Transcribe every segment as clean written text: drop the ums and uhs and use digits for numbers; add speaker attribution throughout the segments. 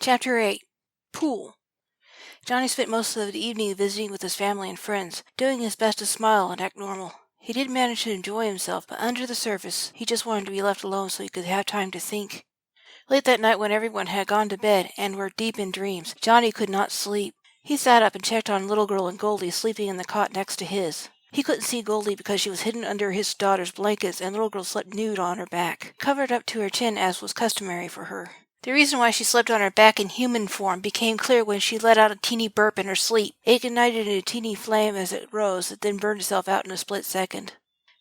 Speaker 1: Chapter 8. Pool. Johnny spent most of the evening visiting with his family and friends, doing his best to smile and act normal. He did manage to enjoy himself, but under the surface, he just wanted to be left alone so he could have time to think. Late that night, when everyone had gone to bed and were deep in dreams, Johnny could not sleep. He sat up and checked on Little Girl and Goldie sleeping in the cot next to his. He couldn't see Goldie because she was hidden under his daughter's blankets, and Little Girl slept nude on her back, covered up to her chin as was customary for her. The reason why she slept on her back in human form became clear when she let out a teeny burp in her sleep. It ignited a teeny flame as it rose, that then burned itself out in a split second.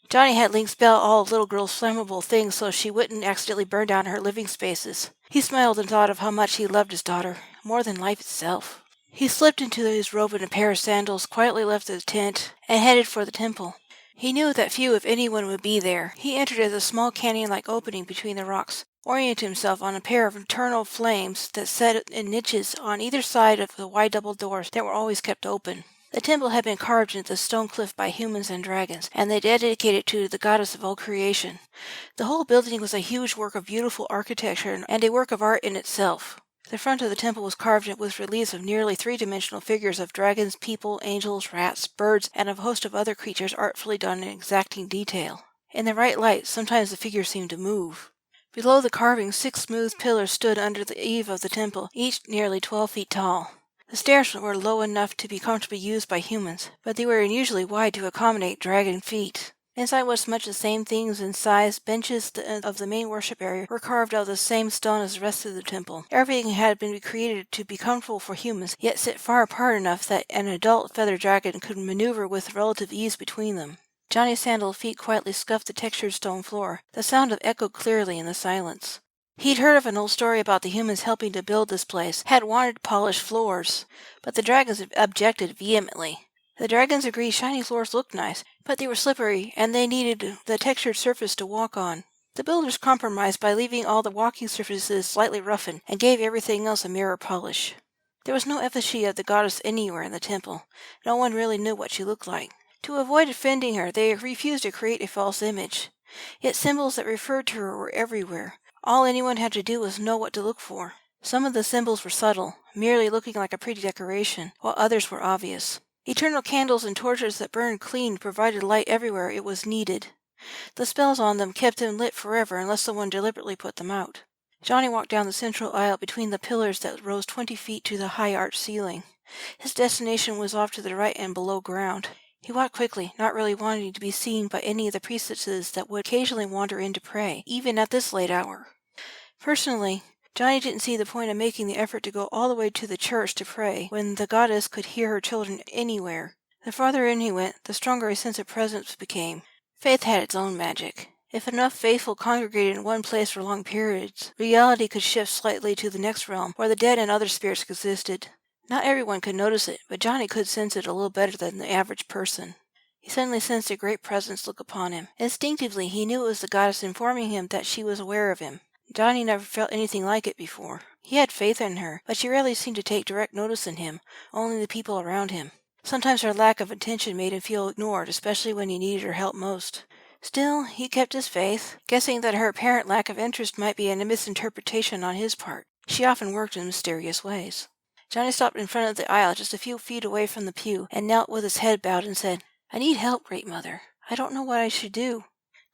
Speaker 1: Johnny had Link spell all of Little Girl's flammable things so she wouldn't accidentally burn down her living spaces. He smiled and thought of how much he loved his daughter, more than life itself. He slipped into his robe and a pair of sandals, quietly left the tent, and headed for the temple. He knew that few, if anyone, would be there. He entered as a small canyon-like opening between the rocks, oriented himself on a pair of eternal flames that sat in niches on either side of the wide double doors that were always kept open. The temple had been carved into the stone cliff by humans and dragons, and they dedicated it to the goddess of all creation. The whole building was a huge work of beautiful architecture and a work of art in itself. The front of the temple was carved with reliefs of nearly three-dimensional figures of dragons, people, angels, rats, birds, and a host of other creatures artfully done in exacting detail. In the right light, sometimes the figures seemed to move. Below the carving, 6 smooth pillars stood under the eave of the temple, each nearly 12 feet tall. The stairs were low enough to be comfortably used by humans, but they were unusually wide to accommodate dragon feet. Inside was much the same things in size. Benches of the main worship area were carved out of the same stone as the rest of the temple. Everything had been created to be comfortable for humans, yet sit far apart enough that an adult feather dragon could maneuver with relative ease between them. Johnny's sandaled feet quietly scuffed the textured stone floor. The sound echoed clearly in the silence. He'd heard of an old story about the humans helping to build this place, had wanted polished floors, but the dragons objected vehemently. The dragons agreed shiny floors looked nice, but they were slippery, and they needed the textured surface to walk on. The builders compromised by leaving all the walking surfaces slightly roughened, and gave everything else a mirror polish. There was no effigy of the goddess anywhere in the temple. No one really knew what she looked like. To avoid offending her, they refused to create a false image. Yet symbols that referred to her were everywhere. All anyone had to do was know what to look for. Some of the symbols were subtle, merely looking like a pretty decoration, while others were obvious. Eternal candles and torches that burned clean provided light everywhere it was needed. The spells on them kept them lit forever unless someone deliberately put them out. Johnny walked down the central aisle between the pillars that rose 20 feet to the high arched ceiling. His destination was off to the right and below ground. He walked quickly, not really wanting to be seen by any of the priestesses that would occasionally wander in to pray, even at this late hour. Personally, Johnny didn't see the point of making the effort to go all the way to the church to pray when the goddess could hear her children anywhere. The farther in he went, the stronger a sense of presence became. Faith had its own magic. If enough faithful congregated in one place for long periods, reality could shift slightly to the next realm where the dead and other spirits existed. Not everyone could notice it, but Johnny could sense it a little better than the average person. He suddenly sensed a great presence look upon him. Instinctively, he knew it was the goddess informing him that she was aware of him. Johnny never felt anything like it before. He had faith in her, but she rarely seemed to take direct notice in him, only the people around him. Sometimes her lack of attention made him feel ignored, especially when he needed her help most. Still, he kept his faith, guessing that her apparent lack of interest might be a misinterpretation on his part. She often worked in mysterious ways. Johnny stopped in front of the aisle just a few feet away from the pew and knelt with his head bowed and said, "I need help, Great Mother. I don't know what I should do."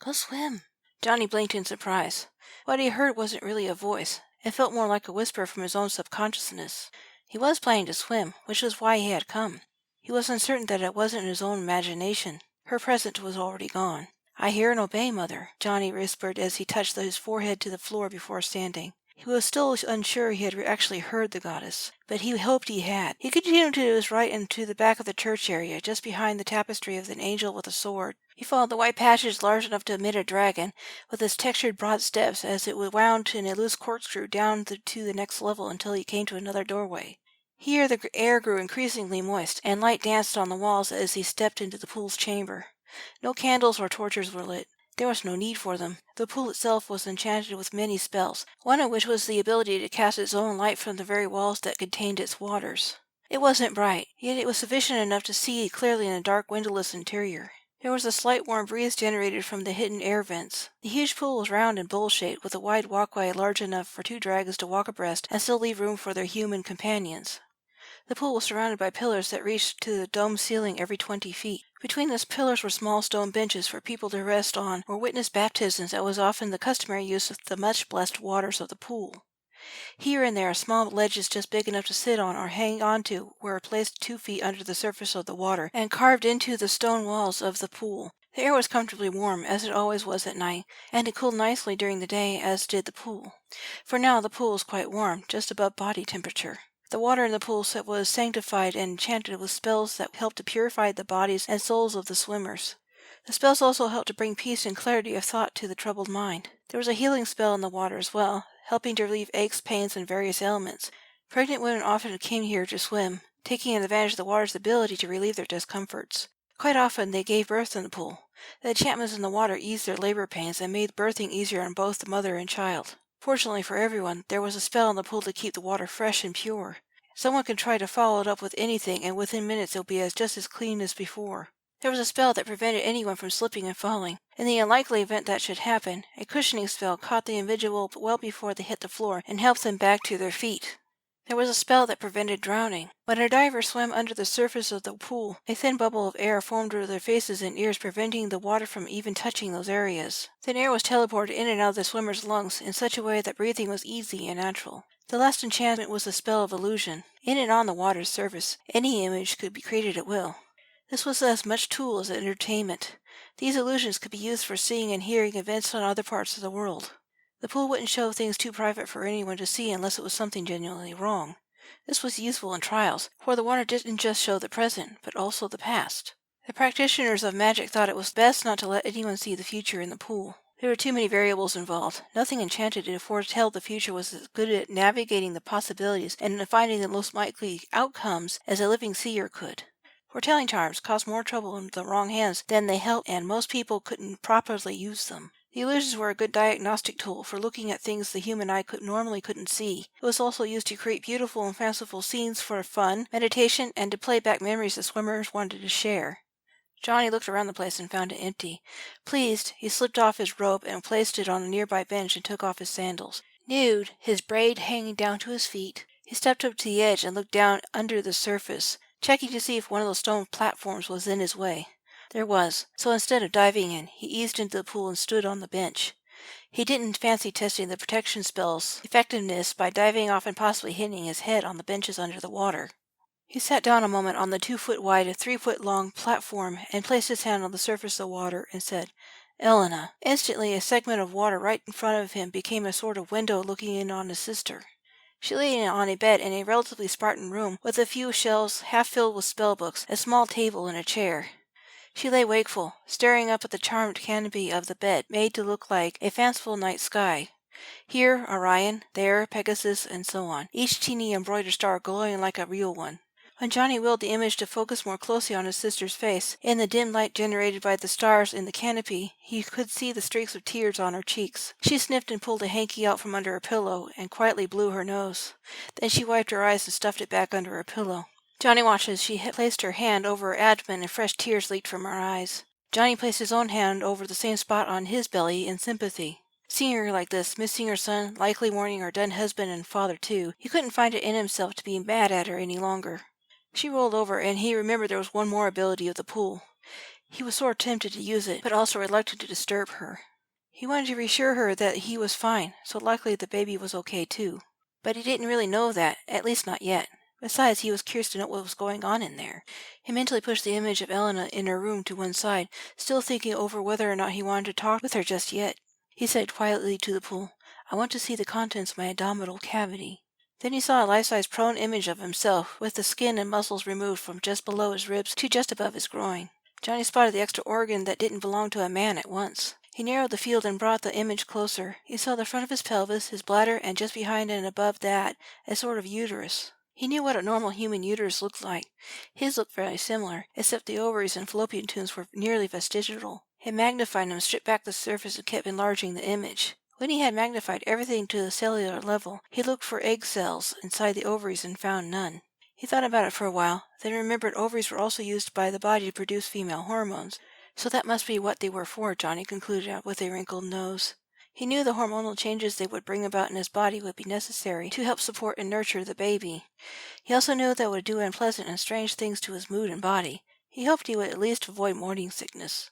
Speaker 1: "Go swim." Johnny blinked in surprise. What he heard wasn't really a voice. It felt more like a whisper from his own subconsciousness. He was planning to swim, which was why he had come. He was uncertain that it wasn't his own imagination. Her presence was already gone. "I hear and obey, Mother," Johnny whispered as he touched his forehead to the floor before standing. He was still unsure he had actually heard the goddess, but he hoped he had. He continued to his right and to the back of the church area, just behind the tapestry of an angel with a sword. He followed the white passage large enough to admit a dragon, with its textured broad steps as it wound in a loose corkscrew down to the next level until he came to another doorway. Here the air grew increasingly moist, and light danced on the walls as he stepped into the pool's chamber. No candles or torches were lit. There was no need for them. The pool itself was enchanted with many spells, one of which was the ability to cast its own light from the very walls that contained its waters. It wasn't bright, yet it was sufficient enough to see clearly in the dark, windowless interior. There was a slight warm breeze generated from the hidden air vents. The huge pool was round and bowl-shaped, with a wide walkway large enough for 2 dragons to walk abreast and still leave room for their human companions. The pool was surrounded by pillars that reached to the dome ceiling every 20 feet. Between those pillars were small stone benches for people to rest on or witness baptisms that was often the customary use of the much-blessed waters of the pool. Here and there, small ledges just big enough to sit on or hang onto were placed 2 feet under the surface of the water and carved into the stone walls of the pool. The air was comfortably warm, as it always was at night, and it cooled nicely during the day, as did the pool. For now the pool was quite warm, just above body temperature. The water in the pool was sanctified and enchanted with spells that helped to purify the bodies and souls of the swimmers. The spells also helped to bring peace and clarity of thought to the troubled mind. There was a healing spell in the water as well, helping to relieve aches, pains, and various ailments. Pregnant women often came here to swim, taking advantage of the water's ability to relieve their discomforts. Quite often they gave birth in the pool. The enchantments in the water eased their labor pains and made birthing easier on both the mother and child. Fortunately for everyone, there was a spell in the pool to keep the water fresh and pure. Someone can try to follow it up with anything, and within minutes it will be just as clean as before. There was a spell that prevented anyone from slipping and falling. In the unlikely event that should happen, a cushioning spell caught the individual well before they hit the floor and helped them back to their feet. There was a spell that prevented drowning. When a diver swam under the surface of the pool, a thin bubble of air formed over their faces and ears, preventing the water from even touching those areas. Thin air was teleported in and out of the swimmer's lungs in such a way that breathing was easy and natural. The last enchantment was the spell of illusion. In and on the water's surface, any image could be created at will. This was as much tool as entertainment. These illusions could be used for seeing and hearing events on other parts of the world. The pool wouldn't show things too private for anyone to see unless it was something genuinely wrong. This was useful in trials, for the water didn't just show the present, but also the past. The practitioners of magic thought it was best not to let anyone see the future in the pool. There were too many variables involved. Nothing enchanted to foretell the future was as good at navigating the possibilities and finding the most likely outcomes as a living seer could. Foretelling charms caused more trouble in the wrong hands than they helped, and most people couldn't properly use them. The illusions were a good diagnostic tool for looking at things the human eye normally couldn't see. It was also used to create beautiful and fanciful scenes for fun, meditation, and to play back memories the swimmers wanted to share. Johnny looked around the place and found it empty. Pleased, he slipped off his robe and placed it on a nearby bench and took off his sandals. Nude, his braid hanging down to his feet, he stepped up to the edge and looked down under the surface, checking to see if one of those stone platforms was in his way. There was, so instead of diving in, he eased into the pool and stood on the bench. He didn't fancy testing the protection spell's effectiveness by diving off and possibly hitting his head on the benches under the water. He sat down a moment on the 2-foot-wide and 3-foot-long platform and placed his hand on the surface of the water and said, "Elena." Instantly, a segment of water right in front of him became a sort of window looking in on his sister. She lay on a bed in a relatively Spartan room with a few shelves half filled with spellbooks, a small table, and a chair. She lay wakeful, staring up at the charmed canopy of the bed, made to look like a fanciful night sky. Here Orion, there Pegasus, and so on, each teeny embroidered star glowing like a real one. When Johnny willed the image to focus more closely on his sister's face, in the dim light generated by the stars in the canopy, he could see the streaks of tears on her cheeks. She sniffed and pulled a hanky out from under her pillow and quietly blew her nose. Then she wiped her eyes and stuffed it back under her pillow. Johnny watched as she placed her hand over her abdomen and fresh tears leaked from her eyes. Johnny placed his own hand over the same spot on his belly in sympathy. Seeing her like this, missing her son, likely mourning her dead husband and father too, he couldn't find it in himself to be mad at her any longer. She rolled over, and he remembered there was one more ability of the pool. He was sore tempted to use it, but also reluctant to disturb her. He wanted to reassure her that he was fine, so likely the baby was okay too. But he didn't really know that, at least not yet. Besides, he was curious to know what was going on in there. He mentally pushed the image of Elena in her room to one side, still thinking over whether or not he wanted to talk with her just yet. He said quietly to the pool, "I want to see the contents of my abdominal cavity." Then he saw a life-size prone image of himself, with the skin and muscles removed from just below his ribs to just above his groin. Johnny spotted the extra organ that didn't belong to a man at once. He narrowed the field and brought the image closer. He saw the front of his pelvis, his bladder, and just behind and above that, a sort of uterus. He knew what a normal human uterus looked like. His looked very similar, except the ovaries and fallopian tubes were nearly vestigial. He magnified them, stripped back the surface, and kept enlarging the image. When he had magnified everything to the cellular level, he looked for egg cells inside the ovaries and found none. He thought about it for a while, then remembered ovaries were also used by the body to produce female hormones. So that must be what they were for, Johnny concluded with a wrinkled nose. He knew the hormonal changes they would bring about in his body would be necessary to help support and nurture the baby. He also knew that it would do unpleasant and strange things to his mood and body. He hoped he would at least avoid morning sickness.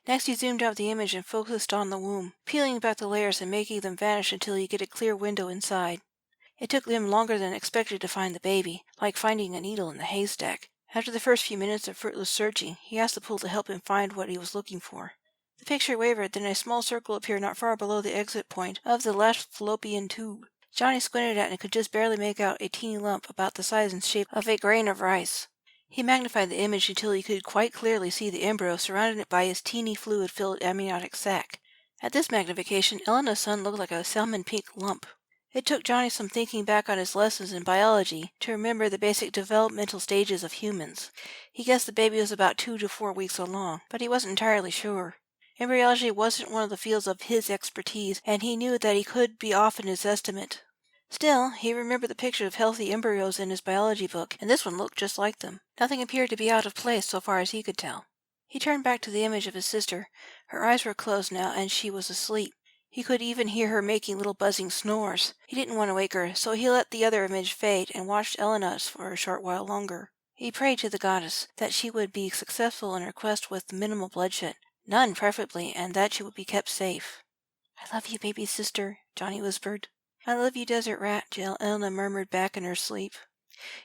Speaker 1: Next he zoomed out the image and focused on the womb, peeling back the layers and making them vanish until he could get a clear window inside. It took him longer than expected to find the baby, like finding a needle in the haystack. After the first few minutes of fruitless searching, he asked the pool to help him find what he was looking for. The picture wavered, then a small circle appeared not far below the exit point of the left fallopian tube. Johnny squinted at it and could just barely make out a teeny lump about the size and shape of a grain of rice. He magnified the image until he could quite clearly see the embryo surrounded by his teeny fluid-filled amniotic sac. At this magnification, Elena's son looked like a salmon-pink lump. It took Johnny some thinking back on his lessons in biology to remember the basic developmental stages of humans. He guessed the baby was about 2 to 4 weeks along, but he wasn't entirely sure. Embryology wasn't one of the fields of his expertise, and he knew that he could be off in his estimate. Still, he remembered the picture of healthy embryos in his biology book, and this one looked just like them. Nothing appeared to be out of place so far as he could tell. He turned back to the image of his sister. Her eyes were closed now, and she was asleep. He could even hear her making little buzzing snores. He didn't want to wake her, so he let the other image fade and watched Elena's for a short while longer. He prayed to the goddess that she would be successful in her quest with minimal bloodshed. None, preferably, and that she would be kept safe. "I love you, baby sister," Johnny whispered. "I love you, desert rat," Elena murmured back in her sleep.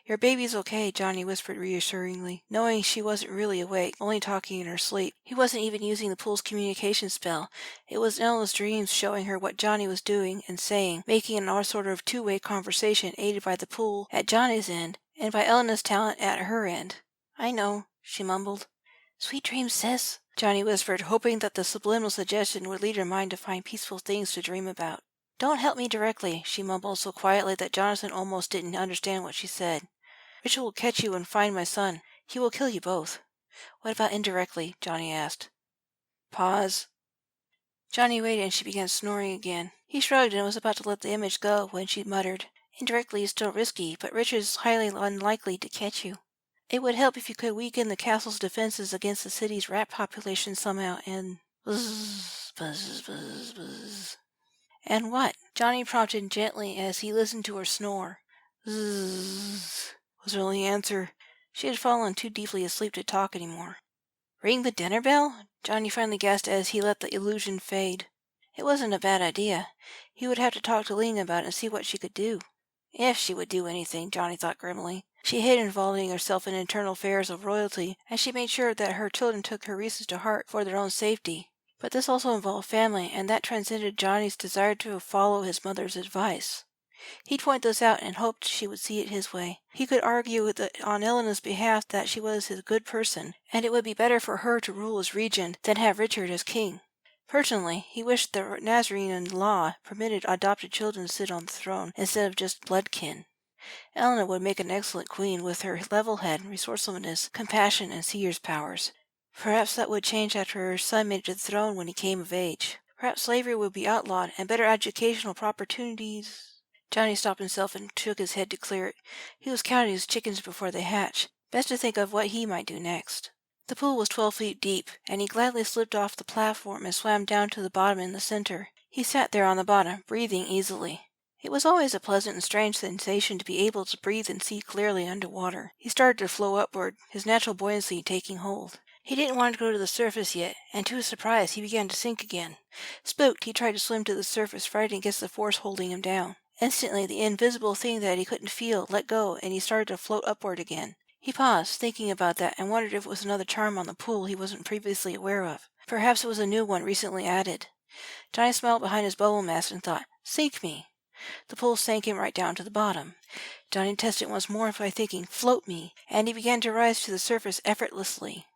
Speaker 1: "Your baby's okay," Johnny whispered reassuringly, knowing she wasn't really awake, only talking in her sleep. He wasn't even using the pool's communication spell. It was Elena's dreams showing her what Johnny was doing and saying, making an all sort of two-way conversation aided by the pool at Johnny's end and by Elena's talent at her end. "I know," she mumbled. "Sweet dreams, sis," Johnny whispered, hoping that the subliminal suggestion would lead her mind to find peaceful things to dream about. "Don't help me directly," she mumbled so quietly that Jonathan almost didn't understand what she said. "Richard will catch you and find my son. He will kill you both." "What about indirectly?" Johnny asked. Pause. Johnny waited and she began snoring again. He shrugged and was about to let the image go when she muttered, "Indirectly is still risky, but Richard is highly unlikely to catch you. It would help if you could weaken the castle's defenses against the city's rat population somehow and—" Buzz, buzz, buzz, buzz. "And what?" Johnny prompted gently as he listened to her snore. "Zzz," was her only answer. She had fallen too deeply asleep to talk any more. "Ring the dinner bell?" Johnny finally guessed as he let the illusion fade. It wasn't a bad idea. He would have to talk to Lena about it and see what she could do. If she would do anything, Johnny thought grimly. She hated involving herself in internal affairs of royalty, and she made sure that her children took her reasons to heart for their own safety. But this also involved family, and that transcended Johnny's desire to follow his mother's advice. He'd point this out and hoped she would see it his way. He could argue on Elena's behalf that she was his good person, and it would be better for her to rule as regent than have Richard as king. Personally, he wished the Nazarene law permitted adopted children to sit on the throne instead of just bloodkin. Elena would make an excellent queen with her level head, resourcefulness, compassion, and seer's powers. Perhaps that would change after her son made it to the throne when he came of age. Perhaps slavery would be outlawed and better educational opportunities. Johnny stopped himself and shook his head to clear it. He was counting his chickens before they hatched. Best to think of what he might do next. The pool was 12 feet deep, and he gladly slipped off the platform and swam down to the bottom in the center. He sat there on the bottom, breathing easily. It was always a pleasant and strange sensation to be able to breathe and see clearly under water. He started to flow upward, his natural buoyancy taking hold. He didn't want to go to the surface yet, and to his surprise he began to sink again. Spooked, he tried to swim to the surface, fighting against the force holding him down. Instantly, the invisible thing that he couldn't feel let go, and he started to float upward again. He paused, thinking about that, and wondered if it was another charm on the pool he wasn't previously aware of. Perhaps it was a new one recently added. Johnny smiled behind his bubble mask and thought, "Sink me." The pool sank him right down to the bottom. Johnny tested once more by thinking, "Float me," and he began to rise to the surface effortlessly.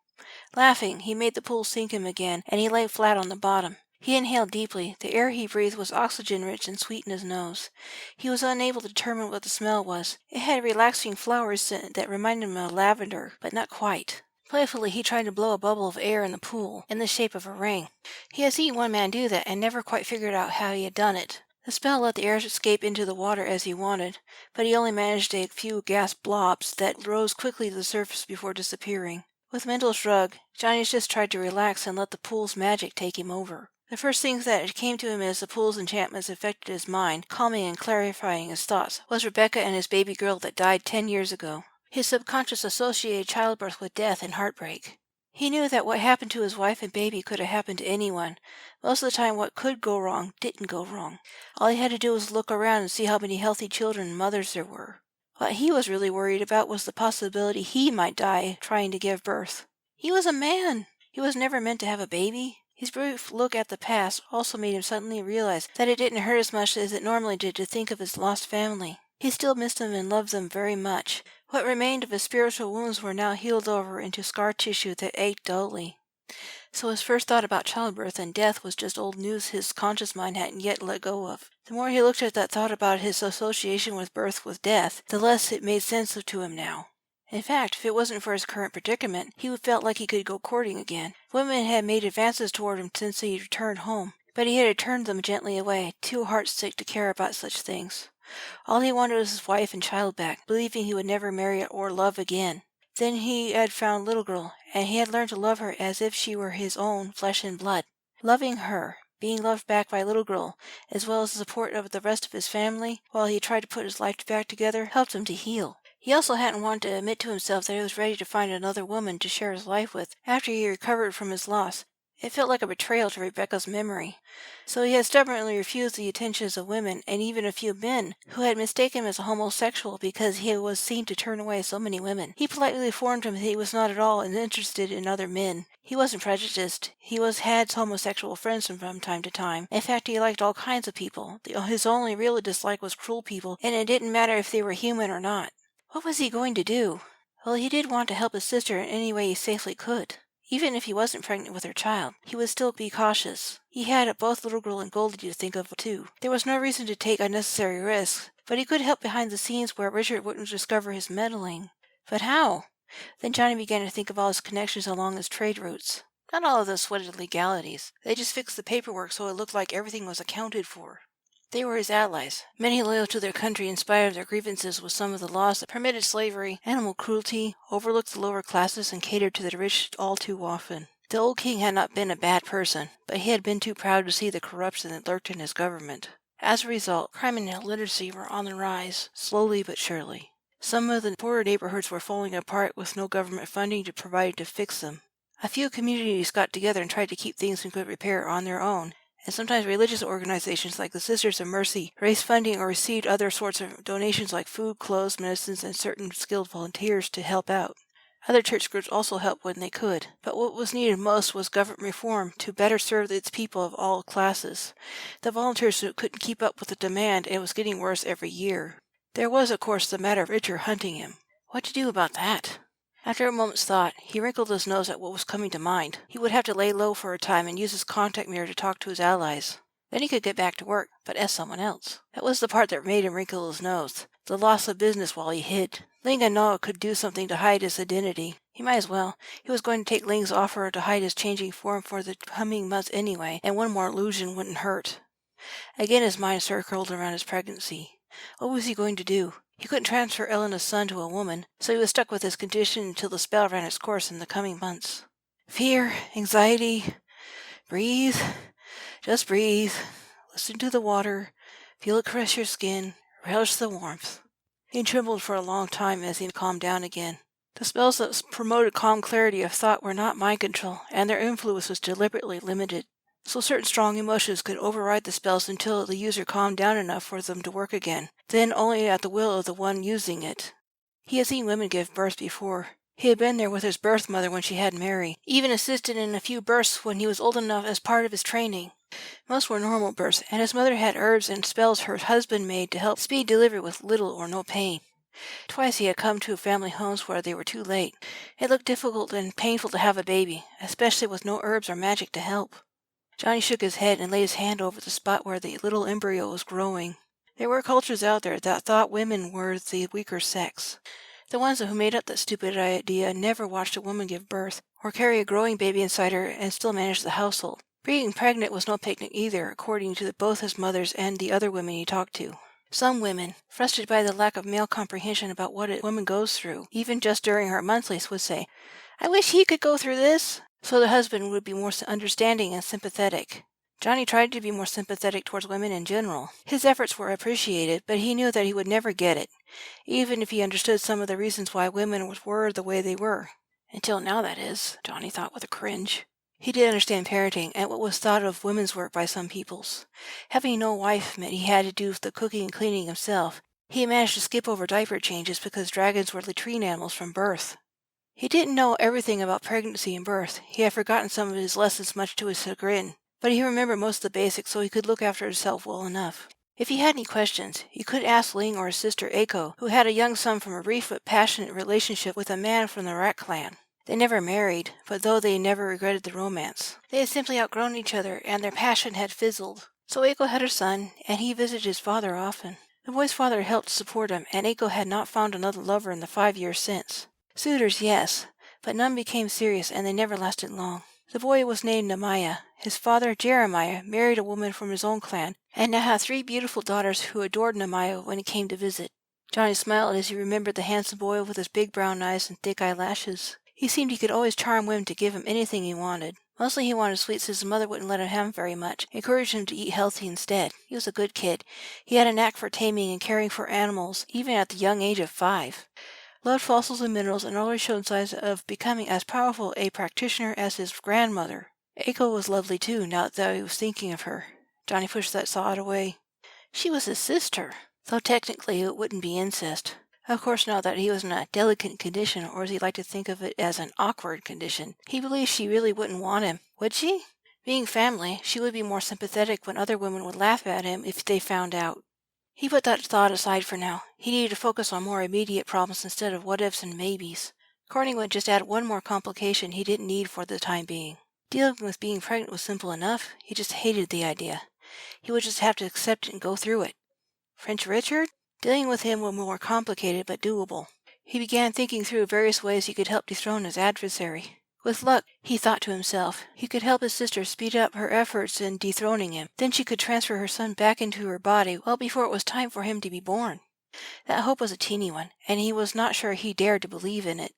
Speaker 1: Laughing, he made the pool sink him again, and he lay flat on the bottom. He inhaled deeply. The air he breathed was oxygen-rich and sweet in his nose. He was unable to determine what the smell was. It had a relaxing flower scent that reminded him of lavender, but not quite. Playfully, he tried to blow a bubble of air in the pool, in the shape of a ring. He had seen one man do that and never quite figured out how he had done it. The spell let the air escape into the water as he wanted, but he only managed a few gas blobs that rose quickly to the surface before disappearing. With a mental shrug, Johnny just tried to relax and let the pool's magic take him over. The first things that came to him as the pool's enchantments affected his mind, calming and clarifying his thoughts, was Rebecca and his baby girl that died 10 years ago. His subconscious associated childbirth with death and heartbreak. He knew that what happened to his wife and baby could have happened to anyone. Most of the time what could go wrong didn't go wrong. All he had to do was look around and see how many healthy children and mothers there were. What he was really worried about was the possibility he might die trying to give birth. He was a man. He was never meant to have a baby. His brief look at the past also made him suddenly realize that it didn't hurt as much as it normally did to think of his lost family. He still missed them and loved them very much. What remained of his spiritual wounds were now healed over into scar tissue that ached dully. So his first thought about childbirth and death was just old news his conscious mind hadn't yet let go of. The more he looked at that thought about his association with birth with death, the less it made sense to him now. In fact, if it wasn't for his current predicament, he felt like he could go courting again. Women had made advances toward him since he returned home, but he had turned them gently away, too heartsick to care about such things. All he wanted was his wife and child back, believing he would never marry or love again. Then he had found Little Girl, and he had learned to love her as if she were his own flesh and blood. Loving her, being loved back by Little Girl, as well as the support of the rest of his family, while he tried to put his life back together, helped him to heal. He also hadn't wanted to admit to himself that he was ready to find another woman to share his life with after he recovered from his loss. It felt like a betrayal to Rebecca's memory. So he had stubbornly refused the attentions of women and even a few men who had mistaken him as a homosexual because he was seen to turn away so many women. He politely informed him that he was not at all interested in other men. He wasn't prejudiced. He had homosexual friends from time to time. In fact, he liked all kinds of people. His only real dislike was cruel people, and it didn't matter if they were human or not. What was he going to do? Well, he did want to help his sister in any way he safely could. Even if he wasn't pregnant with her child, he would still be cautious. He had both Little Girl and Goldie to think of, too. There was no reason to take unnecessary risks, but he could help behind the scenes where Richard wouldn't discover his meddling. But how? Then Johnny began to think of all his connections along his trade routes. Not all of them sweated legalities. They just fixed the paperwork so it looked like everything was accounted for. They were his allies, many loyal to their country in spite of their grievances with some of the laws that permitted slavery, animal cruelty, overlooked the lower classes, and catered to the rich all too often. The old king had not been a bad person, but he had been too proud to see the corruption that lurked in his government. As a result, crime and illiteracy were on the rise, slowly but surely. Some of the poorer neighborhoods were falling apart with no government funding to provide to fix them. A few communities got together and tried to keep things in good repair on their own, and sometimes religious organizations like the Sisters of Mercy raised funding or received other sorts of donations like food, clothes, medicines, and certain skilled volunteers to help out. Other church groups also helped when they could, but what was needed most was government reform to better serve its people of all classes. The volunteers couldn't keep up with the demand, and it was getting worse every year. There was, of course, the matter of Richard hunting him. What to do about that? After a moment's thought, he wrinkled his nose at what was coming to mind. He would have to lay low for a time and use his contact mirror to talk to his allies. Then he could get back to work, but as someone else. That was the part that made him wrinkle his nose. The loss of business while he hid. Ling and Noah could do something to hide his identity. He might as well. He was going to take Ling's offer to hide his changing form for the coming months anyway, and one more illusion wouldn't hurt. Again his mind circled around his pregnancy. What was he going to do? He couldn't transfer Elena's son to a woman, so he was stuck with his condition until the spell ran its course in the coming months. Fear, anxiety, breathe, just breathe, listen to the water, feel it caress your skin, relish the warmth. He trembled for a long time as he calmed down again. The spells that promoted calm clarity of thought were not mind control, and their influence was deliberately limited. So certain strong emotions could override the spells until the user calmed down enough for them to work again, then only at the will of the one using it. He had seen women give birth before. He had been there with his birth mother when she had Mary, even assisted in a few births when he was old enough as part of his training. Most were normal births, and his mother had herbs and spells her husband made to help speed delivery with little or no pain. Twice he had come to family homes where they were too late. It looked difficult and painful to have a baby, especially with no herbs or magic to help. Johnny shook his head and laid his hand over the spot where the little embryo was growing. There were cultures out there that thought women were the weaker sex. The ones who made up that stupid idea never watched a woman give birth, or carry a growing baby inside her and still manage the household. Being pregnant was no picnic either, according to both his mothers and the other women he talked to. Some women, frustrated by the lack of male comprehension about what a woman goes through, even just during her monthlies, would say, I wish he could go through this. So the husband would be more understanding and sympathetic. Johnny tried to be more sympathetic towards women in general. His efforts were appreciated, but he knew that he would never get it, even if he understood some of the reasons why women were the way they were. Until now, that is, Johnny thought with a cringe. He did understand parenting and what was thought of women's work by some peoples. Having no wife meant he had to do the cooking and cleaning himself. He managed to skip over diaper changes because dragons were latrine animals from birth. He didn't know everything about pregnancy and birth. He had forgotten some of his lessons much to his chagrin, but he remembered most of the basics so he could look after himself well enough. If he had any questions, he could ask Ling or his sister Eiko, who had a young son from a brief but passionate relationship with a man from the Rat clan. They never married, but though they never regretted the romance. They had simply outgrown each other, and their passion had fizzled. So Eiko had her son, and he visited his father often. The boy's father helped support him, and Eiko had not found another lover in the 5 years since. Suitors, yes, but none became serious, and they never lasted long. The boy was named Namaya. His father, Jeremiah, married a woman from his own clan, and now had 3 beautiful daughters who adored Namaya when he came to visit. Johnny smiled as he remembered the handsome boy with his big brown eyes and thick eyelashes. He seemed he could always charm women to give him anything he wanted. Mostly he wanted sweets his mother wouldn't let him have very much, encouraged him to eat healthy instead. He was a good kid. He had a knack for taming and caring for animals, even at the young age of 5. Loved fossils and minerals, and always showed signs of becoming as powerful a practitioner as his grandmother. Eiko was lovely too, now that he was thinking of her. Johnny pushed that thought away. She was his sister, though technically it wouldn't be incest. Of course, now that he was in a delicate condition, or as he liked to think of it as an awkward condition, he believed she really wouldn't want him, would she? Being family, she would be more sympathetic when other women would laugh at him if they found out. He put that thought aside for now. He needed to focus on more immediate problems instead of what-ifs and maybes. Courting would just add one more complication he didn't need for the time being. Dealing with being pregnant was simple enough. He just hated the idea. He would just have to accept it and go through it. French Richard? Dealing with him was more complicated but doable. He began thinking through various ways he could help dethrone his adversary. With luck, he thought to himself, he could help his sister speed up her efforts in dethroning him. Then she could transfer her son back into her body well before it was time for him to be born. That hope was a teeny one, and he was not sure he dared to believe in it.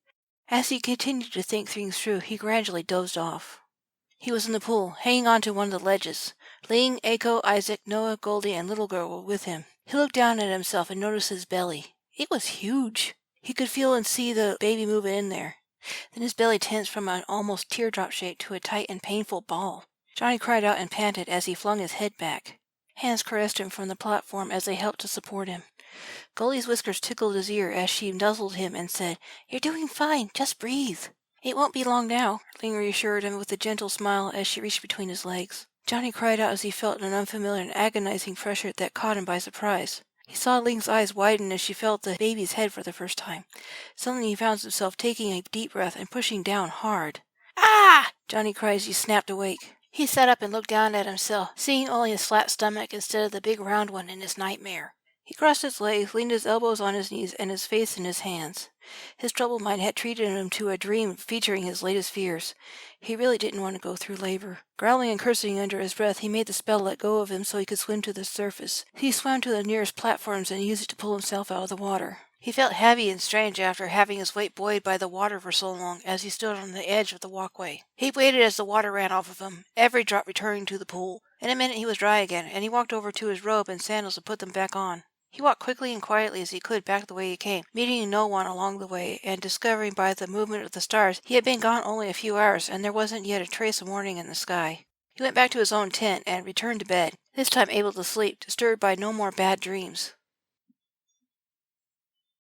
Speaker 1: As he continued to think things through, he gradually dozed off. He was in the pool, hanging on to one of the ledges. Ling, Eiko, Isaac, Noah, Goldie, and Little Girl were with him. He looked down at himself and noticed his belly. It was huge. He could feel and see the baby moving in there. Then his belly tensed from an almost teardrop shape to a tight and painful ball. Johnny cried out and panted as he flung his head back. Hands caressed him from the platform as they helped to support him. Goldie's whiskers tickled his ear as she nuzzled him and said, "You're doing fine. Just breathe." "It won't be long now," Ling reassured him with a gentle smile as she reached between his legs. Johnny cried out as he felt an unfamiliar and agonizing pressure that caught him by surprise. He saw Ling's eyes widen as she felt the baby's head for the first time. Suddenly he found himself taking a deep breath and pushing down hard. "Ah!" Johnny cried as he snapped awake. He sat up and looked down at himself, seeing only his flat stomach instead of the big round one in his nightmare. He crossed his legs, leaned his elbows on his knees, and his face in his hands. His troubled mind had treated him to a dream featuring his latest fears. He really didn't want to go through labor. Growling and cursing under his breath, he made the spell let go of him so he could swim to the surface. He swam to the nearest platforms and used it to pull himself out of the water. He felt heavy and strange after having his weight buoyed by the water for so long as he stood on the edge of the walkway. He waited as the water ran off of him, every drop returning to the pool. In a minute he was dry again, and he walked over to his robe and sandals and put them back on. He walked quickly and quietly as he could back the way he came, meeting no one along the way, and discovering by the movement of the stars he had been gone only a few hours, and there wasn't yet a trace of morning in the sky. He went back to his own tent and returned to bed, this time able to sleep, disturbed by no more bad dreams.